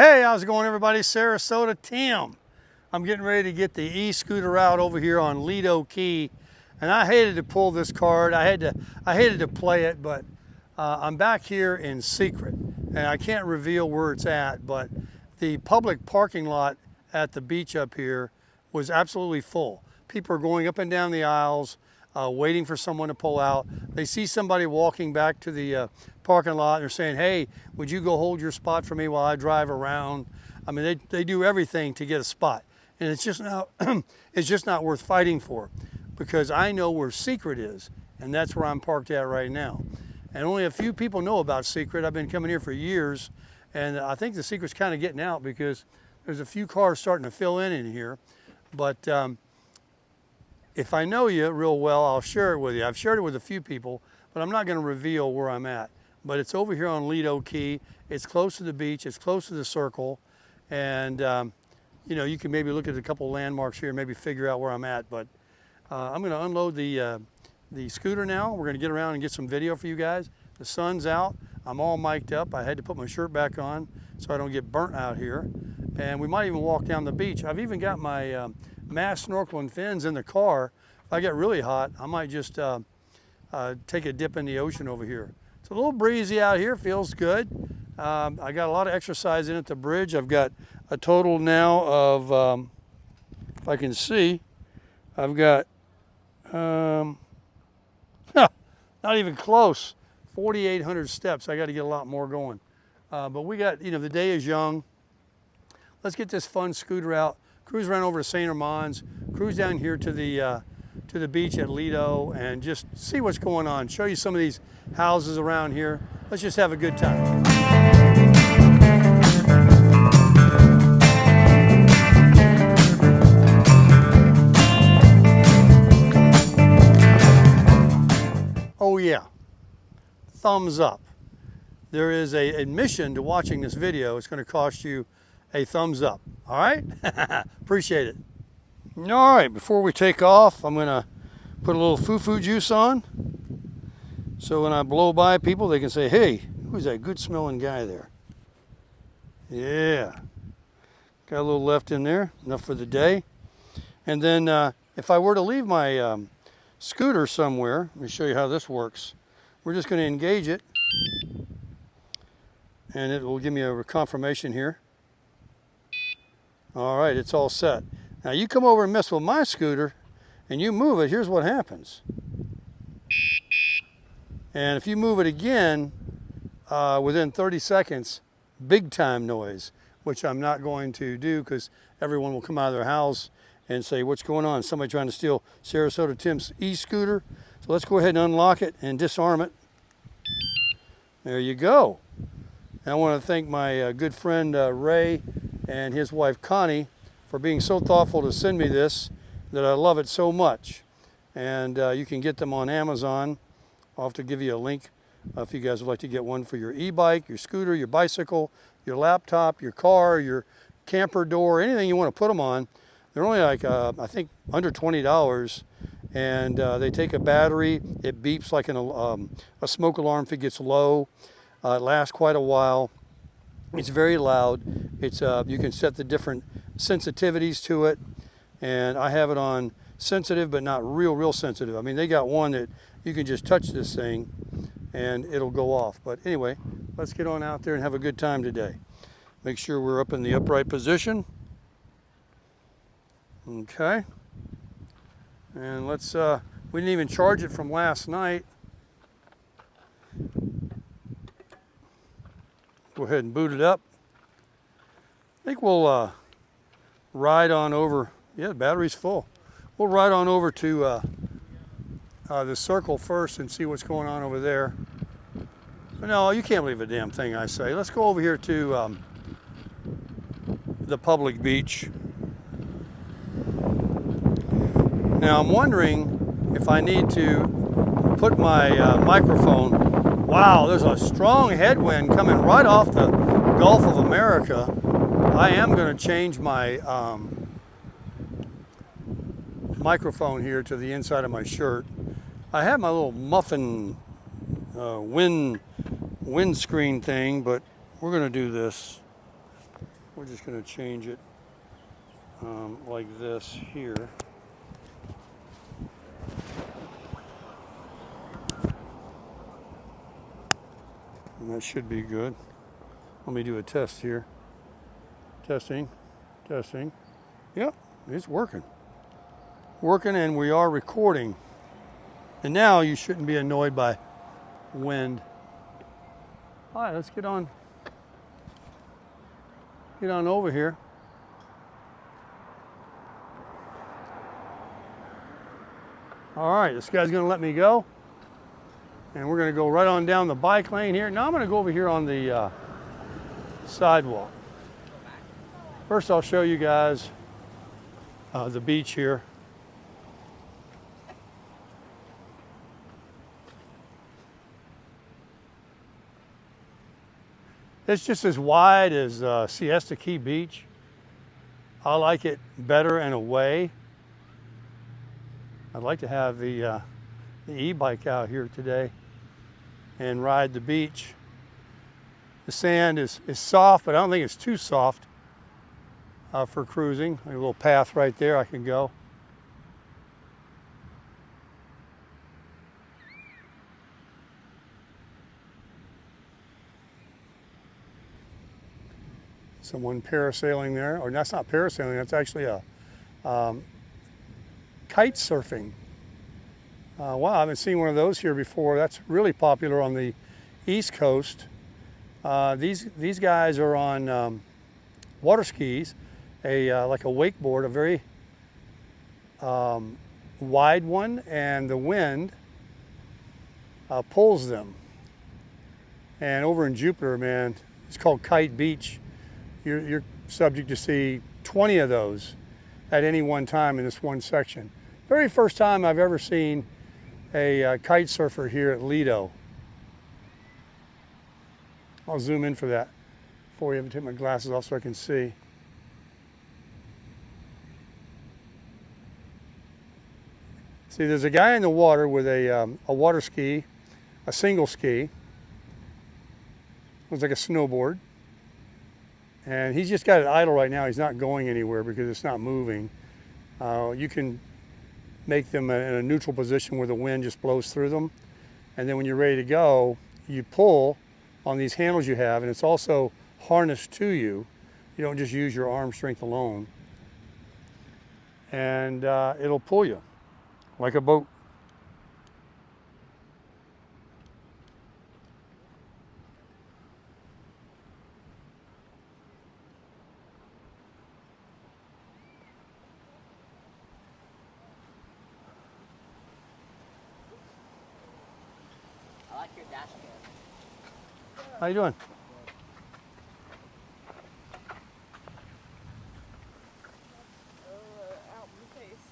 Hey, how's it going, everybody? Sarasota Tim. I'm getting ready to get the e-scooter out over here on Lido Key, and I hated to pull this card. I hated to play it, but I'm back here in secret, and I can't reveal where it's at. But the public parking lot at the beach up here was absolutely full. People are going up and down the aisles, waiting for someone to pull out. They see somebody walking back to the parking lot and they're saying, hey, would you go hold your spot for me while I drive around? I mean, they do everything to get a spot. And it's just not, it's just not worth fighting for, because I know where Secret is, and that's where I'm parked at right now. And only a few people know about Secret. I've been coming here for years, and I think the Secret's kind of getting out because there's a few cars starting to fill in here. But if I know you real well, I'll share it with you. I've shared it with a few people, but I'm not going to reveal where I'm at. But it's over here on Lido Key. It's close to the beach. It's close to the circle. And, you know, you can maybe look at a couple landmarks here and maybe figure out where I'm at. But I'm going to unload the scooter now. We're going to get around and get some video for you guys. The sun's out. I'm all mic'd up. I had to put my shirt back on so I don't get burnt out here. And we might even walk down the beach. I've even got my mask, snorkel, and fins in the car. If I get really hot, I might just take a dip in the ocean over here. It's a little breezy out here, feels good. I got a lot of exercise in at the bridge. I've got a total now of, if I can see, I've got, not even close, 4,800 steps. I got to get a lot more going. But we got, you know, the day is young. Let's get this fun scooter out, cruise around over to St. Armand's, cruise down here to the beach at Lido, and just see what's going on. Show you some of these houses around here. Let's just have a good time. Oh yeah, thumbs up. There is an admission to watching this video. It's going to cost you a thumbs up. All right? Appreciate it. All right, before we take off, I'm going to put a little foo-foo juice on. So when I blow by people, they can say, hey, who's that good smelling guy there? Yeah. Got a little left in there, enough for the day. And then if I were to leave my scooter somewhere, let me show you how this works. We're just going to engage it, and it will give me a confirmation here. All right, it's all set. Now you come over and mess with my scooter and you move it, here's what happens. And if you move it again, within 30 seconds, big time noise, which I'm not going to do because everyone will come out of their house and say, what's going on? Somebody trying to steal Sarasota Tim's e-scooter. So let's go ahead and unlock it and disarm it. There you go. And I want to thank my good friend Ray and his wife Connie for being so thoughtful to send me this, that I love it so much. And you can get them on Amazon. I'll have to give you a link if you guys would like to get one for your e-bike, your scooter, your bicycle, your laptop, your car, your camper door, anything you want to put them on. They're only like, I think, under $20. And they take a battery. It beeps like a smoke alarm if it gets low. It lasts quite a while. It's very loud. It's you can set the different sensitivities to it, and I have it on sensitive but not real sensitive. I mean, they got one that you can just touch this thing and it'll go off. But anyway, let's get on out there and have a good time today. Make sure we're up in the upright position. Okay. And let's we didn't even charge it from last night. Go ahead and boot it up. I think we'll ride on over. Yeah, the battery's full. We'll ride on over to the circle first and see what's going on over there. No, you can't believe a damn thing I say. Let's go over here to the public beach. Now I'm wondering if I need to put my microphone. Wow, there's a strong headwind coming right off the Gulf of America. I am going to change my microphone here to the inside of my shirt. I have my little muffin windscreen thing, but we're going to do this. We're just going to change it like this here. And that should be good. Let me do a test here. Testing, testing. Yep, it's working. Working, and we are recording. And now you shouldn't be annoyed by wind. All right, let's get on over here. All right, this guy's gonna let me go. And we're gonna go right on down the bike lane here. Now I'm gonna go over here on the sidewalk. First, I'll show you guys the beach here. It's just as wide as Siesta Key Beach. I like it better in a way. I'd like to have the e-bike out here today and ride the beach. The sand is soft, but I don't think it's too soft for cruising. A little path right there I can go. Someone parasailing there, or that's not parasailing, that's actually a kite surfing. Wow, I haven't seen one of those here before. That's really popular on the East Coast. These guys are on water skis, like a wakeboard, a very wide one, and the wind pulls them. And over in Jupiter, man, it's called Kite Beach. You're subject to see 20 of those at any one time in this one section. Very first time I've ever seen a kite surfer here at Lido. I'll zoom in for that before I have to take my glasses off so I can see. See, there's a guy in the water with a water ski, a single ski. Looks like a snowboard. And he's just got it idle right now. He's not going anywhere because it's not moving. You can make them in a neutral position where the wind just blows through them. And then when you're ready to go, you pull on these handles you have, and it's also harnessed to you. You don't just use your arm strength alone. And it'll pull you like a boat. I like your dashboard. How you doing? Out in the face.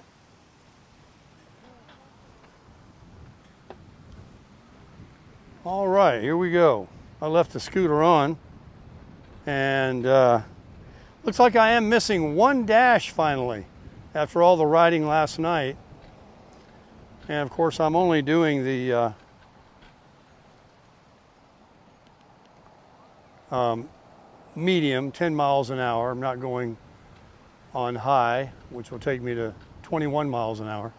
All right, here we go. I left the scooter on, and looks like I am missing one dash finally after all the riding last night. And of course, I'm only doing the medium, 10 miles an hour. I'm not going on high, which will take me to 21 miles an hour.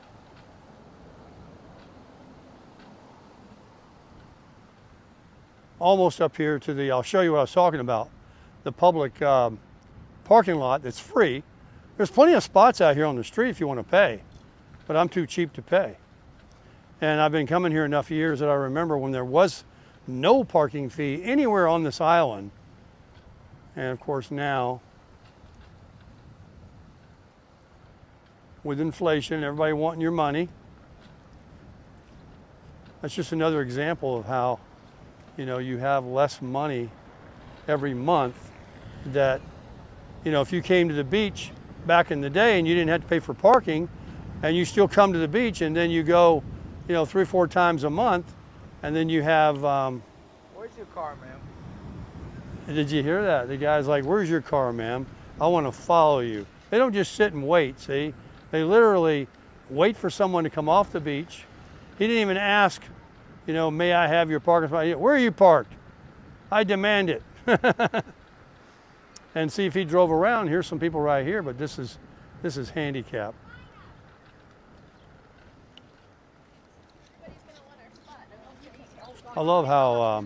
Almost up here to the, I'll show you what I was talking about, the public parking lot that's free. There's plenty of spots out here on the street if you want to pay, but I'm too cheap to pay. And I've been coming here enough years that I remember when there was no parking fee anywhere on this island. And of course now, with inflation, everybody wanting your money, that's just another example of how, you know, you have less money every month. That, you know, if you came to the beach back in the day and you didn't have to pay for parking, and you still come to the beach and then you go, you know, 3 or 4 times a month, and then you have Where's your car, ma'am? did you hear that? The guy's like, where's your car, ma'am? I want to follow you. They don't just sit and wait, see? They literally wait for someone to come off the beach. He didn't even ask, you know, may I have your parking spot? Where are you parked? I demand it. and see if he drove around. Here's some people right here, but this is handicap. I love how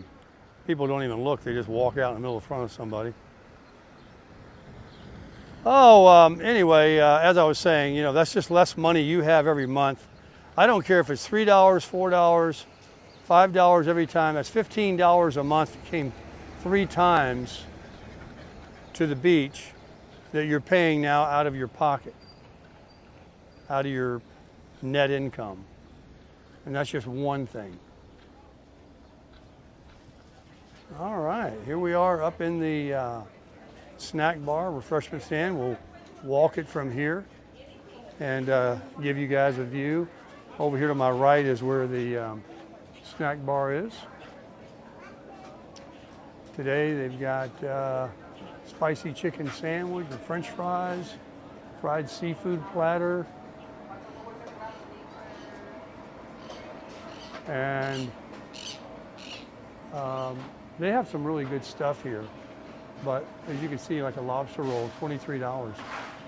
people don't even look. They just walk out in the middle of front of somebody. Oh, anyway, as I was saying, you know, that's just less money you have every month. I don't care if it's $3, $4, $5 every time. That's $15 a month. Came 3 times to the beach that you're paying now out of your pocket, out of your net income. And that's just one thing. All right, here we are up in the snack bar, refreshment stand. We'll walk it from here and give you guys a view. Over here to my right is where the snack bar is. Today they've got spicy chicken sandwich with french fries, fried seafood platter, and they have some really good stuff here. But as you can see, like a lobster roll, $23.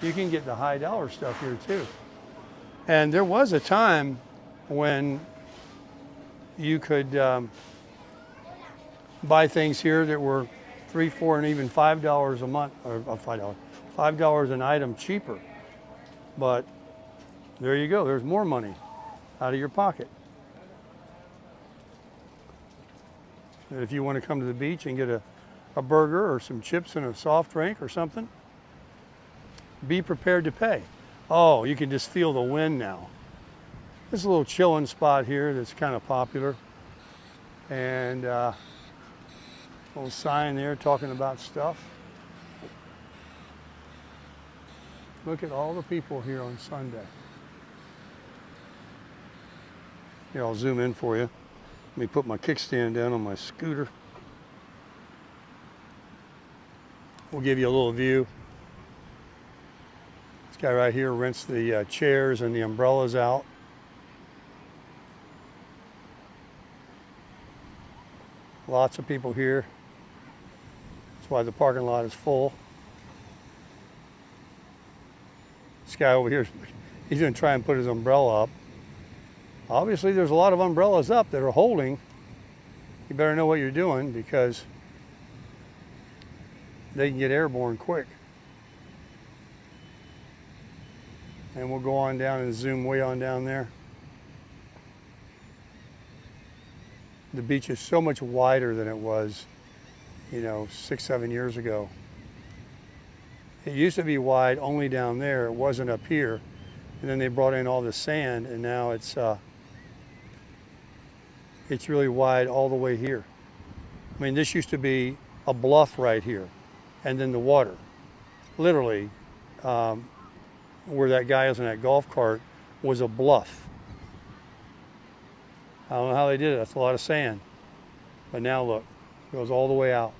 You can get the high dollar stuff here too. And there was a time when you could buy things here that were $3, $4, and even $5 a month, or $5 an item cheaper. But there you go, there's more money out of your pocket. And if you want to come to the beach and get a burger or some chips and a soft drink or something, be prepared to pay. Oh, you can just feel the wind now. There's a little chilling spot here that's kind of popular. And a little sign there talking about stuff. Look at all the people here on Sunday. Here, I'll zoom in for you. Let me put my kickstand down on my scooter. We'll give you a little view. This guy right here rents the chairs and the umbrellas out. Lots of people here. That's why the parking lot is full. This guy over here, he's going to try and put his umbrella up. Obviously, there's a lot of umbrellas up that are holding. You better know what you're doing because they can get airborne quick. And we'll go on down and zoom way on down there. The beach is so much wider than it was, you know, 6, 7 years ago. It used to be wide only down there. It wasn't up here. And then they brought in all the sand, and now it's really wide all the way here. I mean, this used to be a bluff right here, and then the water. Literally, where that guy is in that golf cart was a bluff. I don't know how they did it. That's a lot of sand. But now look, it goes all the way out.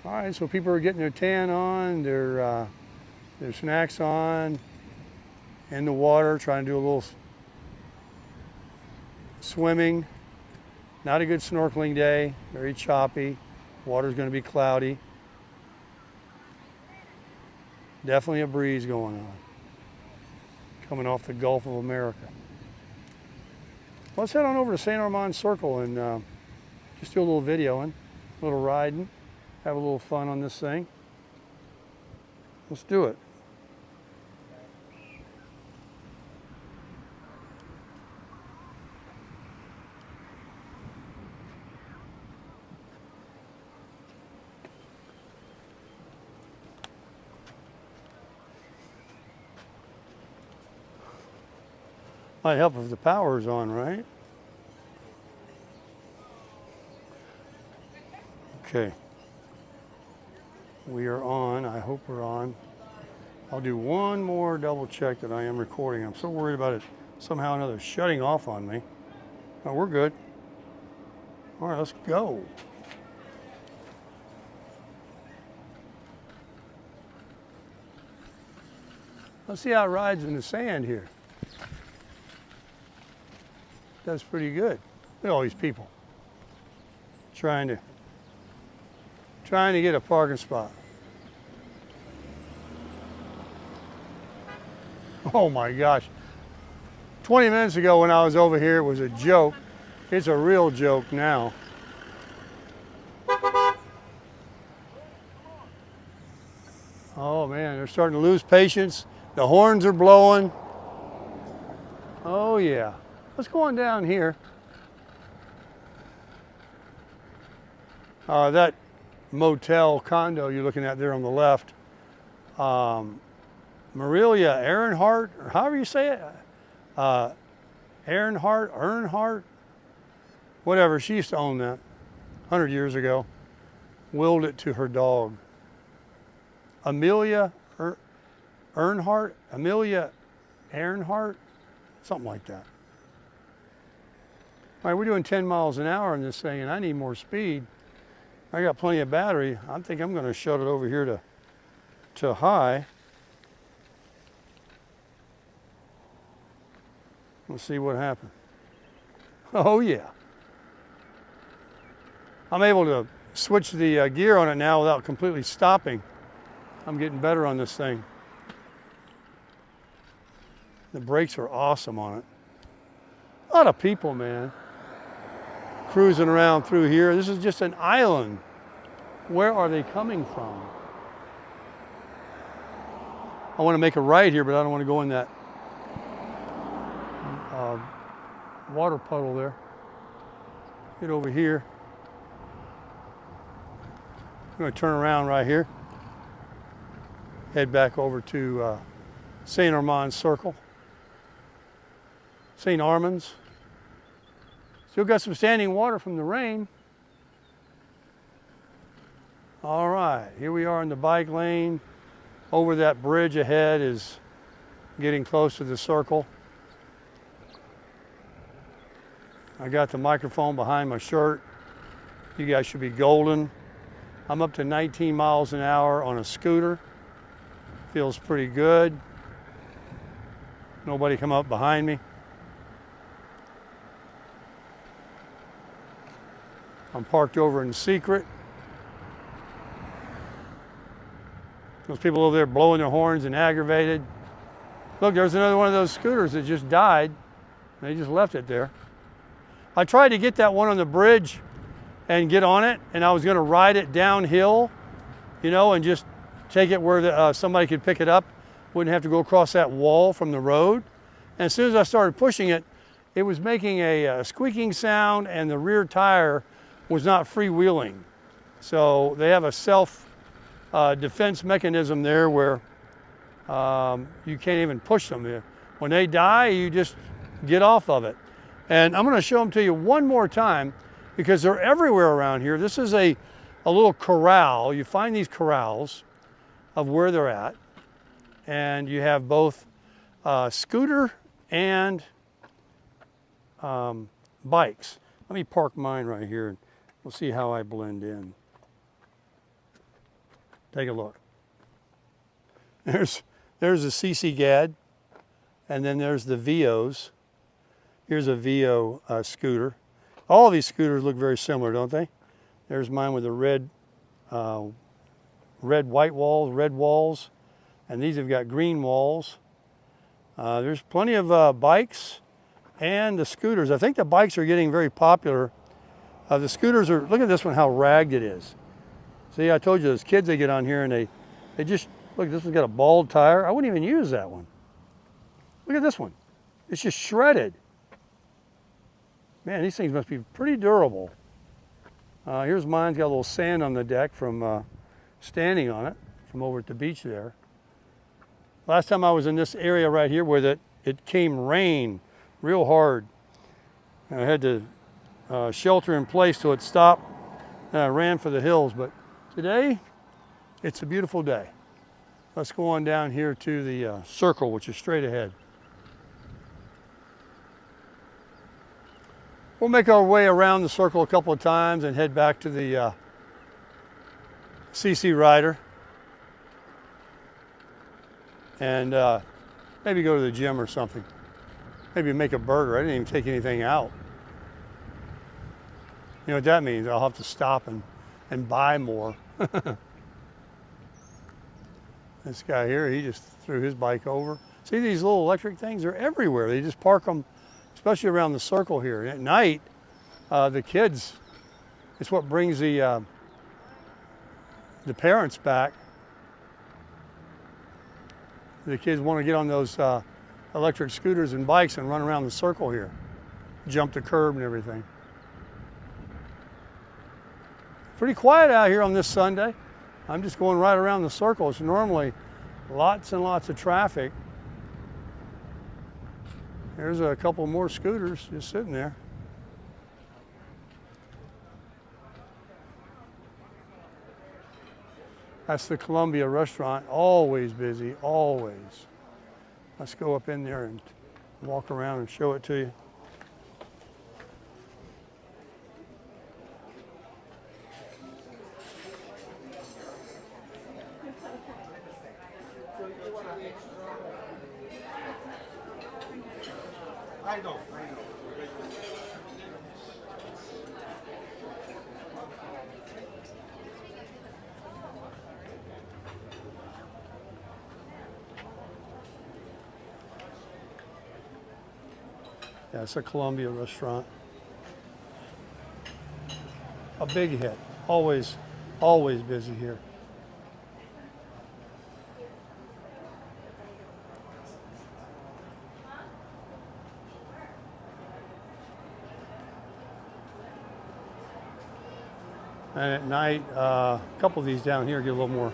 All right, so people are getting their tan on, their snacks on, in the water, trying to do a little swimming. Not a good snorkeling day, very choppy. Water's going to be cloudy. Definitely a breeze going on, coming off the Gulf of America. Let's head on over to St. Armand Circle and just do a little videoing, a little riding, have a little fun on this thing. Let's do it. Might help if the power's on, right? Okay. We are on. I hope we're on. I'll do one more double check that I am recording. I'm so worried about it somehow or another shutting off on me. Oh, we're good. All right, let's go. Let's see how it rides in the sand here. Does pretty good. Look at all these people. trying to get a parking spot. Oh my gosh. 20 minutes ago when I was over here, it was a joke. It's a real joke now. Oh man, they're starting to lose patience. The horns are blowing. Oh yeah. Let's go on down here. That motel condo you're looking at there on the left, Marilia Earnhardt, or however you say it, Earnhardt, whatever, she used to own that 100 years ago, willed it to her dog. Amelia Earnhardt, something like that. All right, we're doing 10 miles an hour on this thing, and I need more speed. I got plenty of battery. I think I'm going to shut it over here to high. Let's see what happens. Oh yeah. I'm able to switch the gear on it now without completely stopping. I'm getting better on this thing. The brakes are awesome on it. A lot of people, man, cruising around through here. This is just an island. Where are they coming from? I want to make a right here, but I don't want to go in that water puddle there. Get over here. I'm going to turn around right here. Head back over to St. Armand Circle. St. Armand's. Still got some standing water from the rain. All right, here we are in the bike lane. Over that bridge ahead is getting close to the circle. I got the microphone behind my shirt. You guys should be golden. I'm up to 19 miles an hour on a scooter. Feels pretty good. Nobody come up behind me. I'm parked over in secret. Those people over there blowing their horns and aggravated. Look, there's another one of those scooters that just died. They just left it there. I tried to get that one on the bridge and get on it, and I was going to ride it downhill, you know, and just take it where somebody could pick it up. Wouldn't have to go across that wall from the road. And as soon as I started pushing it, it was making a squeaking sound, and the rear tire was not freewheeling. So they have a self-defense mechanism there where you can't even push them. When they die, you just get off of it. And I'm going to show them to you one more time because they're everywhere around here. This is a little corral. You find these corrals of where they're at, and you have both scooter and bikes. Let me park mine right here and we'll see how I blend in. Take a look. There's a CC GAD, and then there's the VOs. Here's a VO scooter. All of these scooters look very similar, don't they? There's mine with the red white walls, red walls, and these have got green walls. There's plenty of bikes and the scooters. I think the bikes are getting very popular. The scooters are, look at this one, how ragged it is. See, I told you those kids, they get on here and they just, look, this one's got a bald tire. I wouldn't even use that one. Look at this one. It's just shredded. Man, these things must be pretty durable. Here's mine, got a little sand on the deck from standing on it, from over at the beach there. Last time I was in this area right here where it came rain real hard. I had to shelter in place till it stopped, and I ran for the hills. But today, it's a beautiful day. Let's go on down here to the circle, which is straight ahead. We'll make our way around the circle a couple of times and head back to the CC Rider. And maybe go to the gym or something. Maybe make a burger. I didn't even take anything out. You know what that means? I'll have to stop and buy more. This guy here, he just threw his bike over. See these little electric things? They're everywhere. They just park them, especially around the circle here. And at night, the kids, it's what brings the parents back. The kids want to get on those electric scooters and bikes and run around the circle here, jump the curb and everything. Pretty quiet out here on this Sunday. I'm just going right around the circle. It's normally lots and lots of traffic. There's a couple more scooters just sitting there. That's the Columbia restaurant, always busy, always. Let's go up in there and walk around and show it to you. I know. Yeah, it's a Columbia restaurant. A big hit. Always busy here. And at night, a couple of these down here get a little more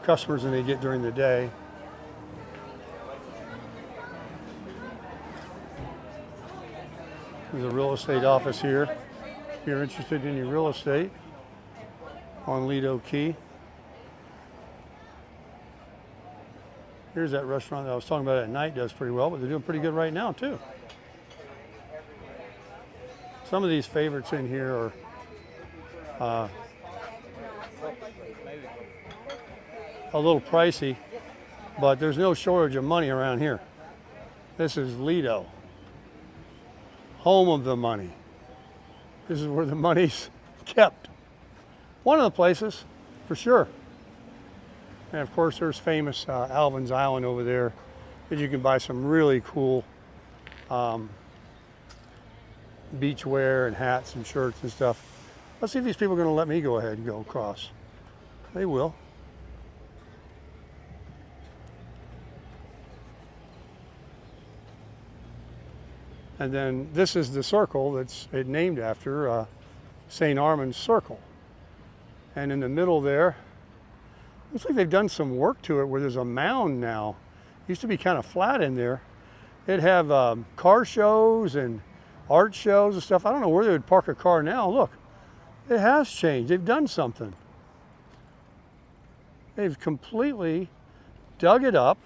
customers than they get during the day. There's a real estate office here. If you're interested in your real estate on Lido Key. Here's that restaurant that I was talking about at night, does pretty well, but they're doing pretty good right now too. Some of these favorites in here are a little pricey, but there's no shortage of money around here. This is Lido, home of the money. This is where the money's kept. One of the places, for sure. And of course, there's famous Alvin's Island over there that you can buy some really cool beach wear and hats and shirts and stuff. Let's see if these people are going to let me go ahead and go across. They will. And then this is the circle that's named after St. Armand's Circle. And in the middle there, looks like they've done some work to it where there's a mound now. It used to be kind of flat in there. It'd have car shows and art shows and stuff. I don't know where they would park a car now. Look, it has changed. They've done something. They've completely dug it up.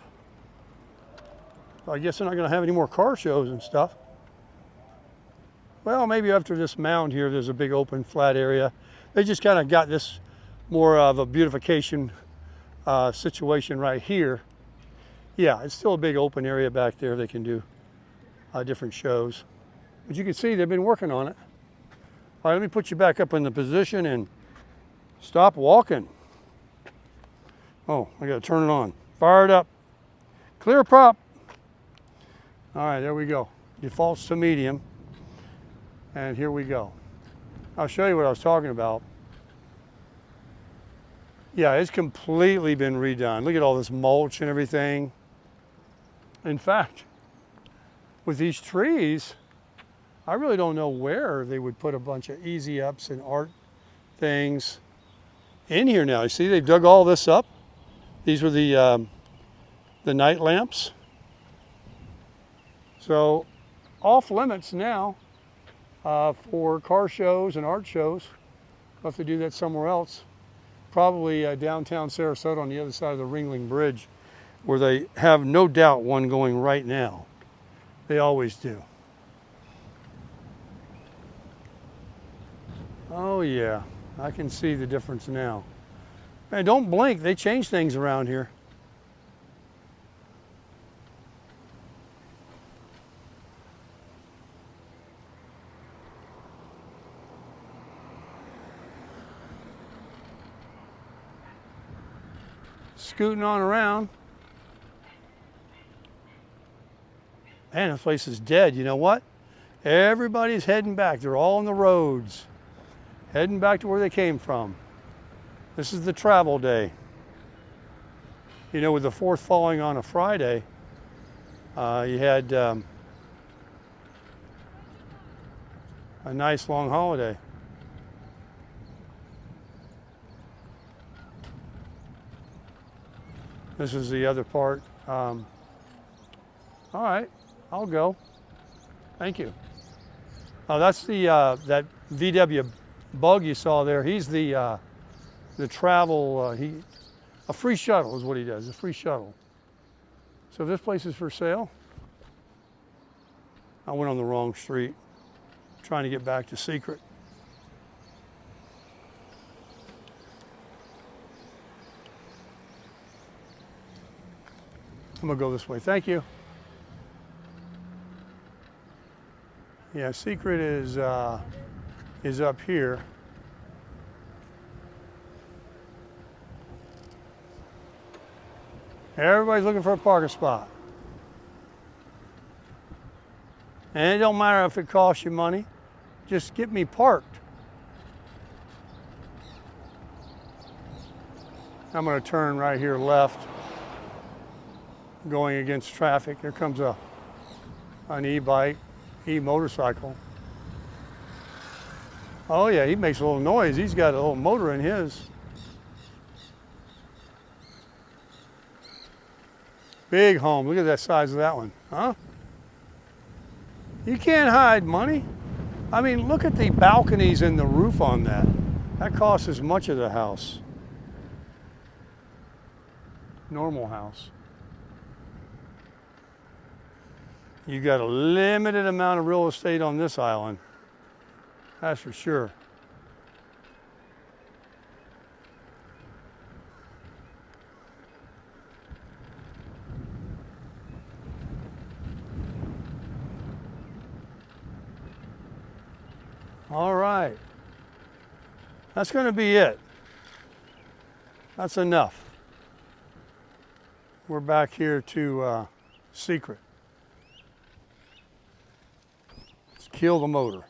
I guess they're not going to have any more car shows and stuff. Well, maybe after this mound here, there's a big open flat area. They just kind of got this more of a beautification situation right here. Yeah, it's still a big open area back there. They can do different shows. But you can see they've been working on it. All right, let me put you back up in the position and stop walking. Oh, I got to turn it on. Fire it up. Clear prop. All right, there we go. Defaults to medium. And here we go. I'll show you what I was talking about. Yeah, it's completely been redone. Look at all this mulch and everything. In fact, with these trees, I really don't know where they would put a bunch of easy ups and art things in here now. You see, they've dug all this up. These were the night lamps. So off limits now for car shows and art shows. I'll have to do that somewhere else. Probably downtown Sarasota on the other side of the Ringling Bridge, where they have no doubt one going right now. They always do. Oh yeah, I can see the difference now. Man, don't blink, they change things around here. scooting on around. Man, this place is dead. You know what? Everybody's heading back. They're all on the roads, heading back to where they came from. This is the travel day. You know, with the 4th falling on a Friday, you had a nice long holiday. This is the other part. All right, I'll go. Thank you. Oh, that's the that VW Bug you saw there. He's the travel. A free shuttle is what he does. A free shuttle. So this place is for sale. I went on the wrong street, trying to get back to Secret. I'm gonna go this way. Thank you. Yeah, Secret is up here. Everybody's looking for a parking spot. And it don't matter if it costs you money, just get me parked. I'm gonna turn right here left, going against traffic. Here comes an e-bike, e-motorcycle. Oh yeah, he makes a little noise. He's got a little motor in his. Big home. Look at that size of that one, huh? You can't hide money. I mean, look at the balconies and the roof on that. That costs as much of the house. Normal house. You got a limited amount of real estate on this island. That's for sure. All right. That's going to be it. That's enough. We're back here to Secret. Let's kill the motor.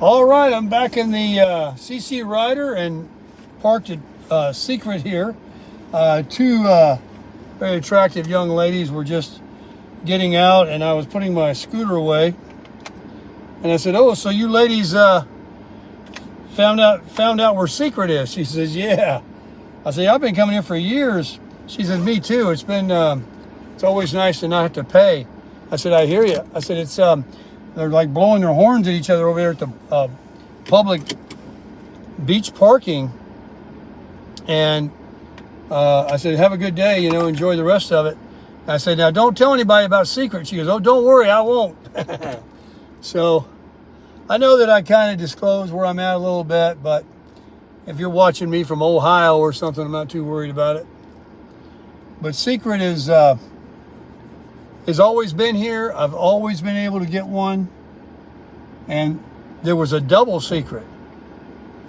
All right, I'm back in the CC Rider and parked at Secret here. Two very attractive young ladies were just getting out, and I was putting my scooter away. And I said, "Oh, so you ladies found out where Secret is?" She says, "Yeah." I said, "I've been coming here for years." She says, "Me too. It's been it's always nice to not have to pay." I said, "I hear you." I said, "It's they're like blowing their horns at each other over there at the public beach parking." And I said, "Have a good day, you know, enjoy the rest of it." I said, "Now don't tell anybody about Secret." She goes, "Oh, don't worry, I won't." So I know that I kind of disclose where I'm at a little bit, but if you're watching me from Ohio or something, I'm not too worried about it. But Secret is has always been here. I've always been able to get one. And there was a double Secret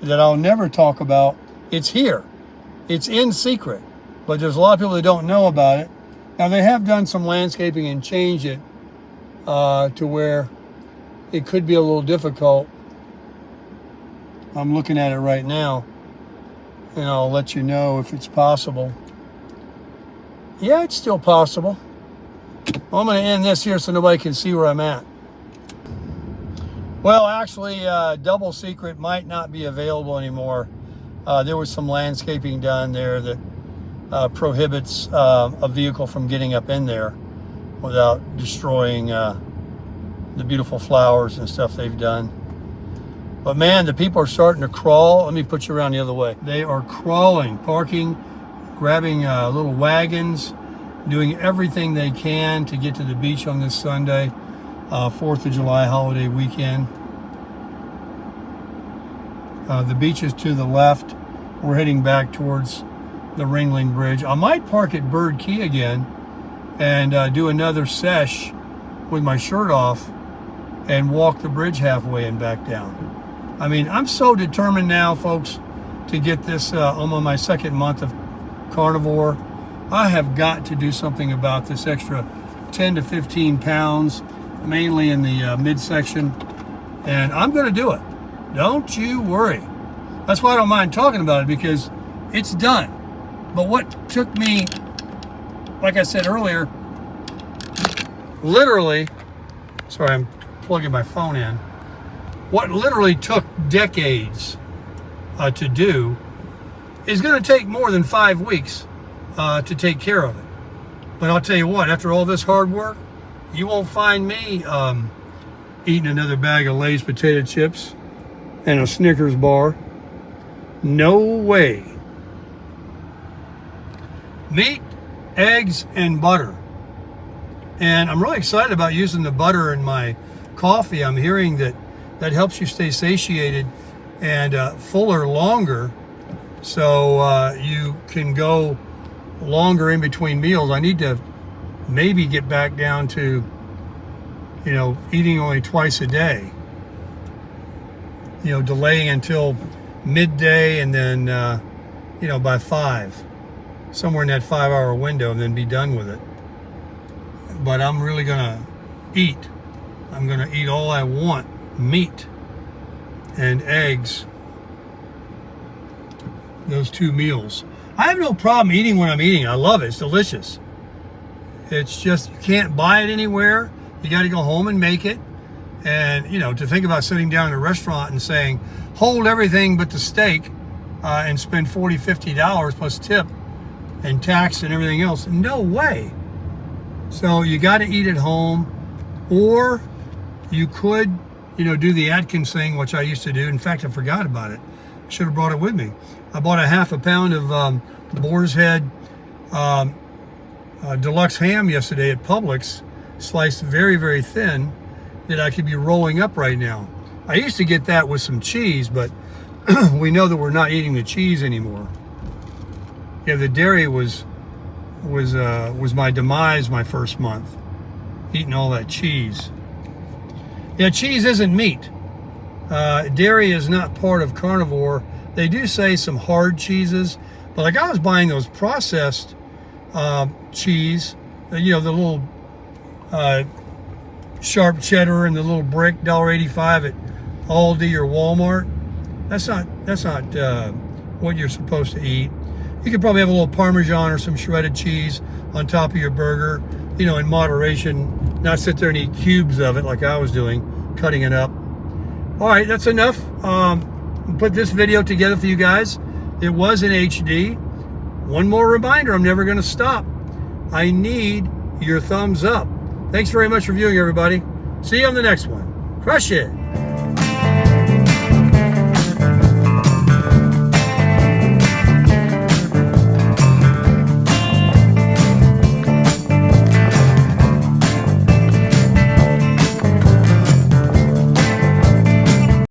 that I'll never talk about. It's here. It's in Secret, but there's a lot of people that don't know about it. Now they have done some landscaping and changed it to where it could be a little difficult. I'm looking at it right now, and I'll let you know if it's possible. Yeah, it's still possible. Well, I'm going to end this here so nobody can see where I'm at. Well, actually, double Secret might not be available anymore. There was some landscaping done there that prohibits a vehicle from getting up in there without destroying the beautiful flowers and stuff they've done. But man, the people are starting to crawl. Let me put you around the other way. They are crawling, parking, grabbing little wagons, doing everything they can to get to the beach on this Sunday, 4th of July holiday weekend. The beach is to the left. We're heading back towards the Ringling Bridge. I might park at Bird Key again and do another sesh with my shirt off and walk the bridge halfway and back down. I mean, I'm so determined now, folks, to get this I'm on my second month of carnivore. I have got to do something about this extra 10 to 15 pounds, mainly in the midsection, and I'm going to do it. Don't you worry. That's why I don't mind talking about it, because it's done. But what took me, like I said earlier, literally, sorry, I'm plugging my phone in. What literally took decades to do is going to take more than 5 weeks to take care of it. But I'll tell you what, after all this hard work, you won't find me eating another bag of Lay's potato chips and a Snickers bar. No way. Meat, eggs, and butter. And I'm really excited about using the butter in my coffee. I'm hearing that helps you stay satiated and fuller longer, so you can go longer in between meals. I need to maybe get back down to, eating only twice a day. Delaying until midday, and then, by 5, somewhere in that 5-hour window, and then be done with it. But I'm really gonna eat. I'm gonna eat all I want. Meat and eggs. Those 2 meals. I have no problem eating when I'm eating. I love it. It's delicious. It's just, you can't buy it anywhere. You got to go home and make it. And, to think about sitting down in a restaurant and saying, hold everything but the steak and spend $40, $50 plus tip and tax and everything else. No way. So you got to eat at home, or you could, do the Atkins thing, which I used to do. In fact, I forgot about it. I should have brought it with me. I bought a half a pound of boar's head deluxe ham yesterday at Publix, sliced very, very thin, that I could be rolling up right now. I used to get that with some cheese, but we know that we're not eating the cheese anymore. Yeah, the dairy was my demise my first month, eating all that cheese. Yeah, cheese isn't meat. Dairy is not part of carnivore. They do say some hard cheeses, but like I was buying those processed cheese, the little sharp cheddar and the little brick, $1.85 at Aldi or Walmart. That's not what you're supposed to eat. You could probably have a little Parmesan or some shredded cheese on top of your burger, in moderation, not sit there and eat cubes of it like I was doing, cutting it up. All right, that's enough. Put this video together for you guys. It was in HD. One more reminder, I'm never going to stop. I need your thumbs up. Thanks very much for viewing, everybody. See you on the next one. Crush it.